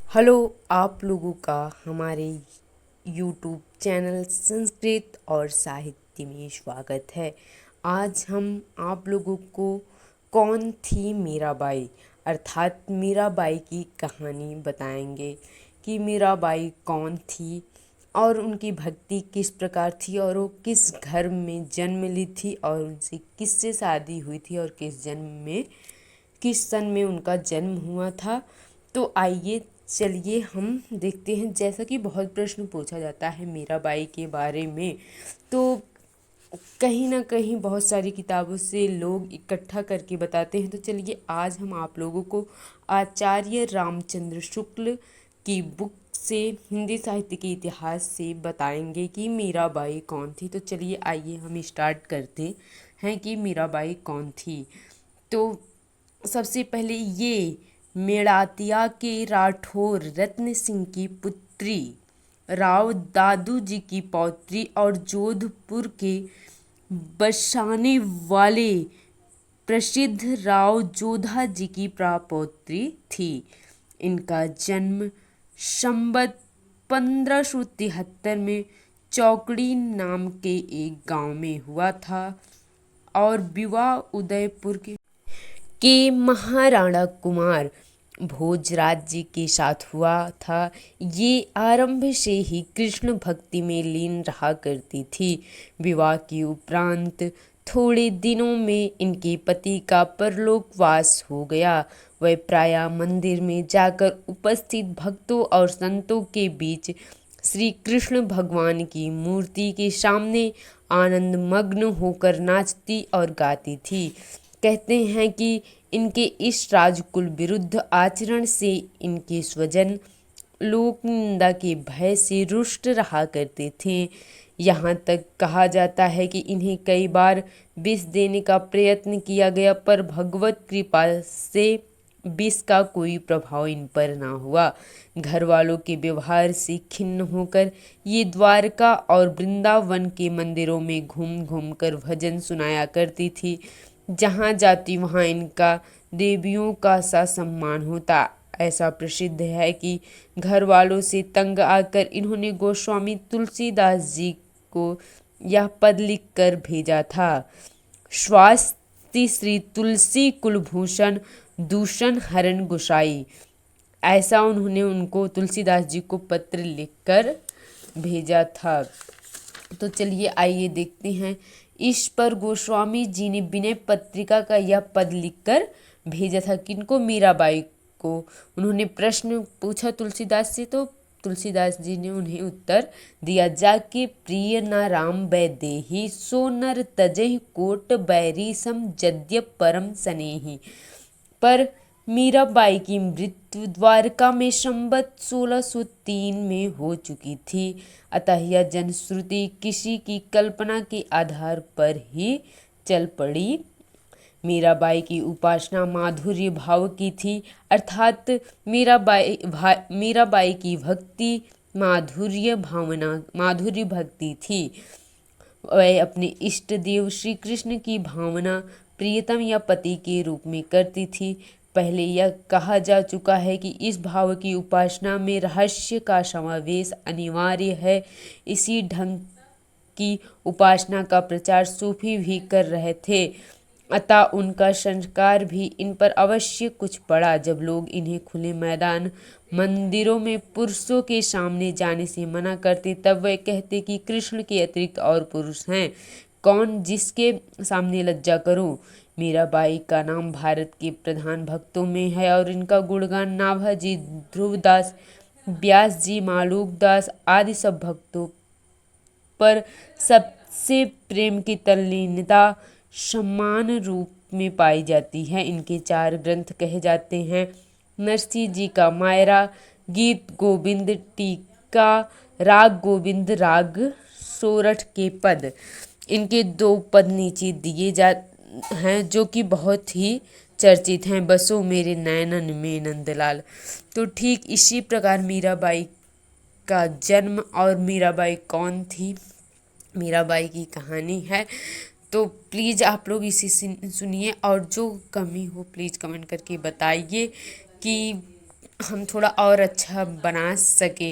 Hello, आप लोगों का हमारे यूट्यूब चैनल संस्कृत और साहित्य में स्वागत है। आज हम आप लोगों को कौन थी मीराबाई अर्थात मीराबाई की कहानी बताएंगे कि मीराबाई कौन थी और उनकी भक्ति किस प्रकार थी और वो किस घर में जन्म ली थी और उनसे किससे शादी हुई थी और किस सन में उनका जन्म हुआ था। तो आइए चलिए हम देखते हैं। जैसा कि बहुत प्रश्न पूछा जाता है मीराबाई के बारे में, तो कहीं ना कहीं बहुत सारी किताबों से लोग इकट्ठा करके बताते हैं। तो चलिए आज हम आप लोगों को आचार्य रामचंद्र शुक्ल की बुक से हिंदी साहित्य के इतिहास से बताएंगे कि मीराबाई कौन थी। तो चलिए आइए हम स्टार्ट करते हैं कि मीराबाई कौन थी। तो सबसे पहले ये मेड़ातिया के राठौर रत्न सिंह की पुत्री, राव दादू जी की पौत्री और जोधपुर के बसाने वाले प्रसिद्ध राव जोधा जी की प्रपौत्री थी। इनका जन्म संवत 1573 में चौकड़ी नाम के एक गांव में हुआ था और विवाह उदयपुर के महाराणा कुमार भोजराज जी के साथ हुआ था। ये आरंभ से ही कृष्ण भक्ति में लीन रहा करती थी। विवाह के उपरांत थोड़े दिनों में इनके पति का परलोकवास हो गया। वह प्रायः मंदिर में जाकर उपस्थित भक्तों और संतों के बीच श्री कृष्ण भगवान की मूर्ति के सामने आनंद मग्न होकर नाचती और गाती थी। कहते हैं कि इनके इस राजकुल विरुद्ध आचरण से इनके स्वजन लोक निंदा के भय से रुष्ट रहा करते थे। यहाँ तक कहा जाता है कि इन्हें कई बार विष देने का प्रयत्न किया गया, पर भगवत कृपा से विष का कोई प्रभाव इन पर ना हुआ। घर वालों के व्यवहार से खिन्न होकर ये द्वारका और वृंदावन के मंदिरों में घूम घूम कर भजन सुनाया करती थी। जहाँ जाती वहाँ इनका देवियों का सा सम्मान होता। ऐसा प्रसिद्ध है कि घर वालों से तंग आकर इन्होंने गोस्वामी तुलसीदास जी को यह पद लिख कर भेजा था: स्वास्ति श्री तुलसी कुलभूषण दूषण हरण गोसाई। ऐसा उन्होंने उनको तुलसीदास जी को पत्र लिखकर भेजा था। तो चलिए आइए देखते हैं। इस पर गोस्वामी जी ने विनय पत्रिका का यह पद लिखकर भेजा था किनको? मीराबाई को। उन्होंने प्रश्न पूछा तुलसीदास से, तो तुलसीदास जी ने उन्हें उत्तर दिया: जाके प्रिय न राम वैदेही, सो नर तजहि कोट बैरी सम जद्यप परम स्नेही। पर मीराबाई की मृत्यु द्वारका में संवत 1603 में हो चुकी थी। अतः यह जनश्रुति किसी की कल्पना के आधार पर ही चल पड़ी। मीराबाई की उपासना माधुर्य भाव की थी, अर्थात मीराबाई की भक्ति माधुर्य भक्ति थी। वह अपने इष्ट देव श्री कृष्ण की भावना प्रियतम या पति के रूप में करती थी। पहले यह कहा जा चुका है कि इस भाव की उपासना में रहस्य का समावेश अनिवार्य है। इसी ढंग की उपासना का प्रचार सूफी भी कर रहे थे, अतः उनका संस्कार भी इन पर अवश्य कुछ पड़ा। जब लोग इन्हें खुले मैदान मंदिरों में पुरुषों के सामने जाने से मना करते, तब वह कहते कि कृष्ण के अतिरिक्त और पुरुष हैं कौन जिसके सामने लज्जा करूं। मीराबाई का नाम भारत के प्रधान भक्तों में है और इनका गुणगान नाभाजी, ध्रुवदास, व्यास जी, मालूकदास आदि सब भक्तों पर सबसे प्रेम की तल्लीनता समान रूप में पाई जाती है। इनके 4 ग्रंथ कहे जाते हैं: नरसिंह जी का मायरा, गीत गोविंद, टीका, राग गोविंद, राग सोरठ के पद। इनके 2 पद नीचे दिए जा हैं जो कि बहुत ही चर्चित हैं: बसो मेरे नैनन में नंदलाल। तो ठीक इसी प्रकार मीराबाई का जन्म और मीराबाई कौन थी, मीराबाई की कहानी है। तो प्लीज़ आप लोग इसे सुनिए और जो कमी हो प्लीज़ कमेंट करके बताइए कि हम थोड़ा और अच्छा बना सके।